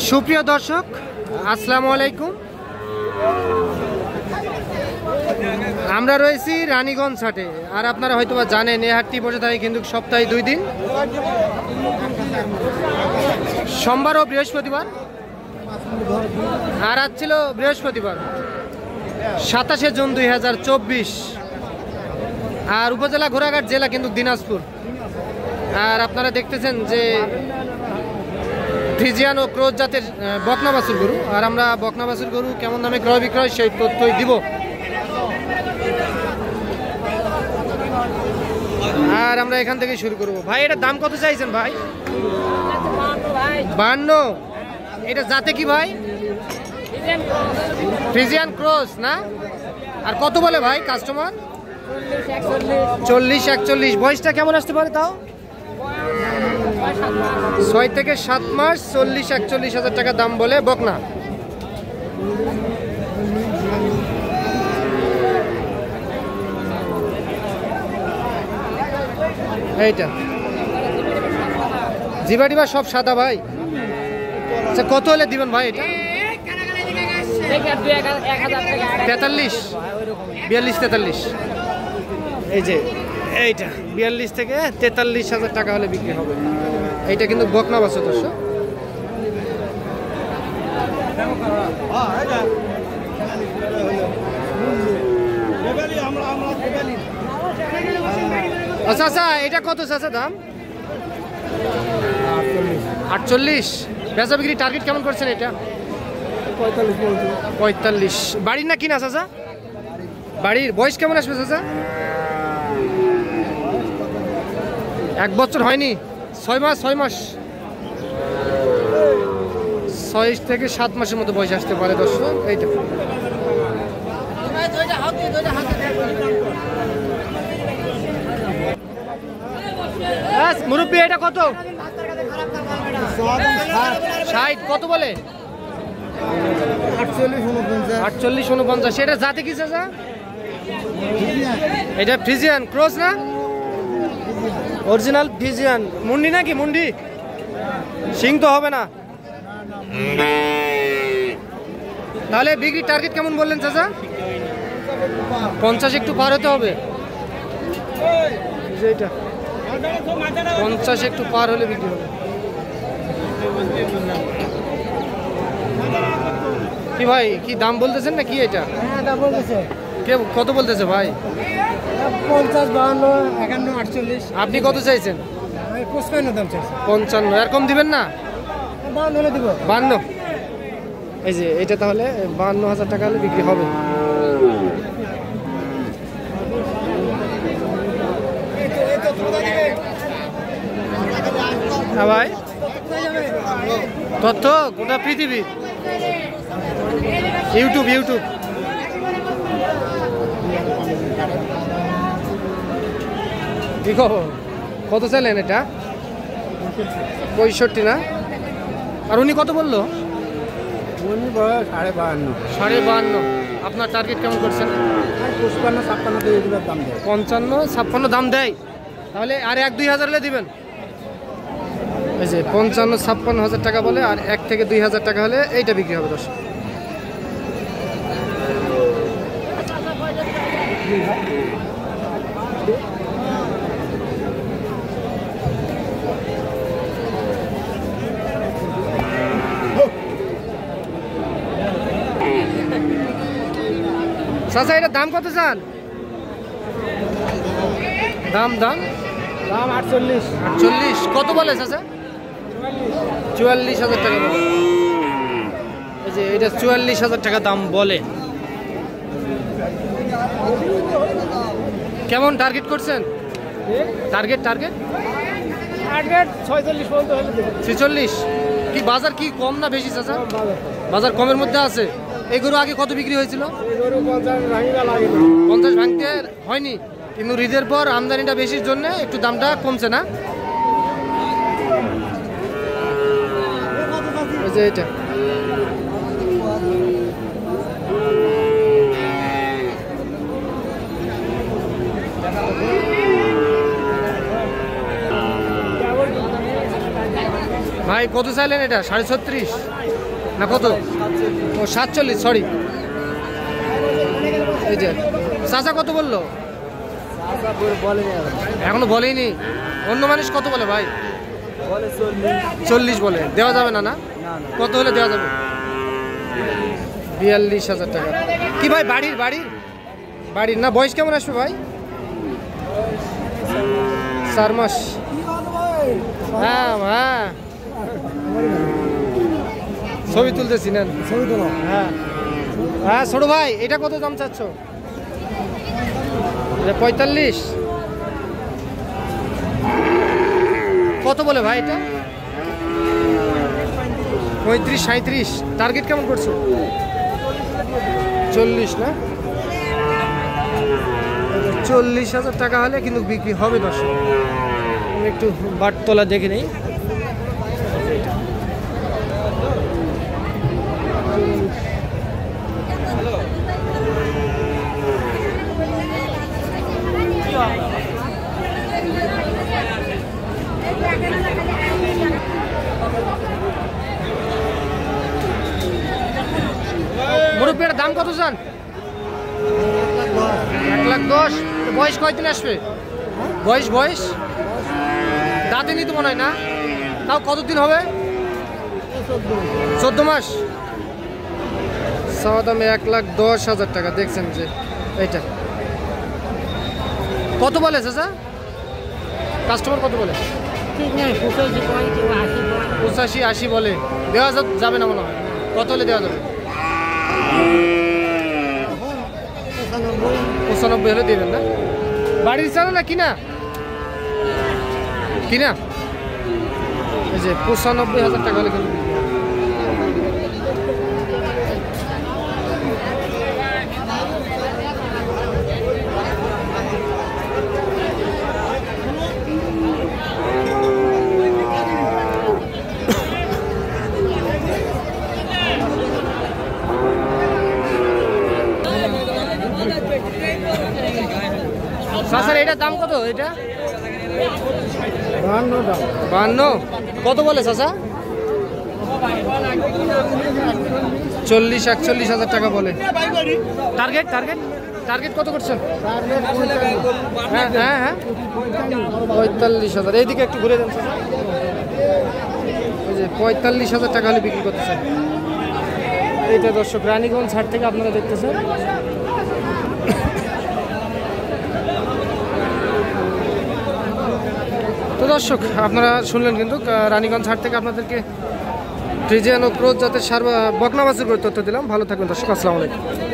সুপ্রিয় দর্শক, আসসালামু আলাইকুম। আমরা রয়েছি রানীগঞ্জ হাটে। আর আপনারা হয়তোবা জানেন এই হাটটি বসে থাকে কিন্তু সপ্তাহে 2 দিন, সোমবার ও বৃহস্পতিবার। আর আজ ছিল বৃহস্পতিবার 27শে জুন 2024। আর উপজেলা ঘোড়াঘাট, জেলা কিন্তু দিনাজপুর। আর আপনারা দেখতেছেন যে ফ্রিজিয়ান ও ক্রোজ জাতের বকনা বাছুর গরু। আর আমরা বকনা বাছুর গরু কেমন দামে ক্রয় বিক্রয় সেই তথ্যই দিব। আর আমরা এখান থেকে শুরু করব। ভাই, এটার দাম কত চাইছেন ভাই? 52। এটা জাতে কি ভাই? ফ্রিজিয়ান ক্রস না? আর কত বলে ভাই কাস্টমার? 40-41। বয়সটা কেমন আসতে পারে তাও? 6 থেকে 7 মাস। 40-41 হাজার টাকা দাম বলে বকনা। এইটা জিবা টিবা সব সাদা ভাই। আচ্ছা, কত হলে দিবেন ভাই এটা? 43, 42-43। এই যে এইটা 42 থেকে 43 হাজার টাকা হলে বিক্রি হবে। এইটা কিন্তু বকনা বাছুর দর্শক। আচ্ছা আচ্ছা, এটা কত চাচা দাম? 48। বেচা বিক্রি টার্গেট কেমন করছেন এটা? 45। বাড়ির না কিনা চাচা? বাড়ির। বয়স কেমন আসবে চাচা? 1 বছর হয়নি, 6 মাস। 6 থেকে 7 মাসের মতো বয়স আসতে পারে দর্শক। এইটা মুরব্বী, এটা কত? 60। কত বলে? 48-49। এটা জাতে কি চাচা? এটা ফ্রিজিয়ান ক্রস না? Original Friesian. মুন্ডি নাকি? মুন্ডি সিং তো হবে না। তাহলে বিক্রি টার্গেট কেমন বললেন চাচা? 50 একটু পার হতে হবে। এইটা 50 একটু পার হলে বিক্রি হবে। কি ভাই, কি দাম বলতেছেন না কি এটা? হ্যাঁ, দাম বলতেছে। কে কত বলতেছে ভাই? 50, 52, 51, 48। আপনি কত চাইছেন? আমি 55 দাম চাইছি। 55। আর কম দিবেন না? 52 হলে দিব। 52। এই যে এটা তাহলে 52 হাজার টাকা হলে বিক্রি হবে। হ্যাঁ ভাই, তথ্য গোটা পৃথিবী। ইউটিউব। কি খবর? কত চাইলেন এটা? 65 না? আর উনি কত বললো? 52.5। আপনার টার্গেট কেমন করছেন? 55-56 দিয়ে এগুলোর দাম দেয়। 55-56 দাম দেয়। তাহলে আর 1-2 হাজার হলে দিবেন। এই যে 55-56 হাজার টাকা বলে। আর 1 থেকে 2 হাজার টাকা হলে এইটা বিক্রি হবে দর্শক। চাচা, এটার দাম কত চান? দাম 48। কত বলে চাচা? 44 হাজার টাকা বলে। এই যে এটা 44 হাজার টাকা দাম বলে। কেমন টার্গেট করছেন? টার্গেট 46 পর্যন্ত হলে দিব। 46। কি বাজার কি কম না বেশি চাচা? বাজার কমের মধ্যে আছে। এই গরু আগে কত বিক্রি হয়েছিল? 50 ভাঙতে হয়নি, কিন্তু ঈদের পর আমদানিটা বেশির জন্য একটু দামটা কমছে না? এই যে এটা ভাই কত চাইলেন এটা? 36.5। না কত? ও 47, সরি। এই যে চাচা কত বললো? এখনো বলেইনি। অন্য মানুষ কত বলে ভাই? 40 বলে। দেওয়া যাবে না? না, কত হলে দেওয়া যাবে? 42,000 টাকা। কি ভাই বাড়ির না? বয়স কেমন আসবে ভাই? 4 মাস। হ্যাঁ হ্যাঁ, ছবি তুলতেছি নেন। হ্যাঁ হ্যাঁ, ছোট ভাই এটা কত দাম চাচ্ছ? 45। কত বলে ভাই এটা? 35, 37। টার্গেট কেমন করছো? 40 না? 40,000 টাকা হলে কিন্তু বিক্রি হবে। দর্শক আমি একটু বাটতলা দেখে নেই। মুরব্বীর দাম কত চান? 1,10,000। বয়স কয়দিন আসবে? বয়স দাঁতে নিতে মনে হয় না? তাও কতদিন হবে? 14 মাস। চাওয়া দামে 1,10,000 টাকা। দেখছেন যে এইটা কত বলে চাচা? কাস্টমার কত বলে? 85, 80 বলে। দেওয়া যাবে না মনে হয়? কত হলে দেওয়া যাবে? 95 হলে দেবেন না? বাড়ির চাল না কিনা? এই যে 95,000 টাকা হলে কিন্তু। স্যার এটার দাম কত? এটা 52। কত বলে চাচা? 40-41,000 টাকা বলে। টার্গেট কত করছেন? হ্যাঁ হ্যাঁ হ্যাঁ, 45,000। এইদিকে একটু ঘুরে দেন চাচা। ওই যে 45,000 টাকা হলে বিক্রি করতেছেন। এইটা দর্শক রানীগঞ্জ হাট থেকে আপনারা দেখতেছেন। তো দর্শক আপনারা শুনলেন কিন্তু রানীগঞ্জ হাট থেকে আপনাদেরকে ফ্রিজিয়ান ও ক্রোজ জাতের বকনা বাছুর করে তথ্য দিলাম। ভালো থাকবেন দর্শক, আসসালামু আলাইকুম।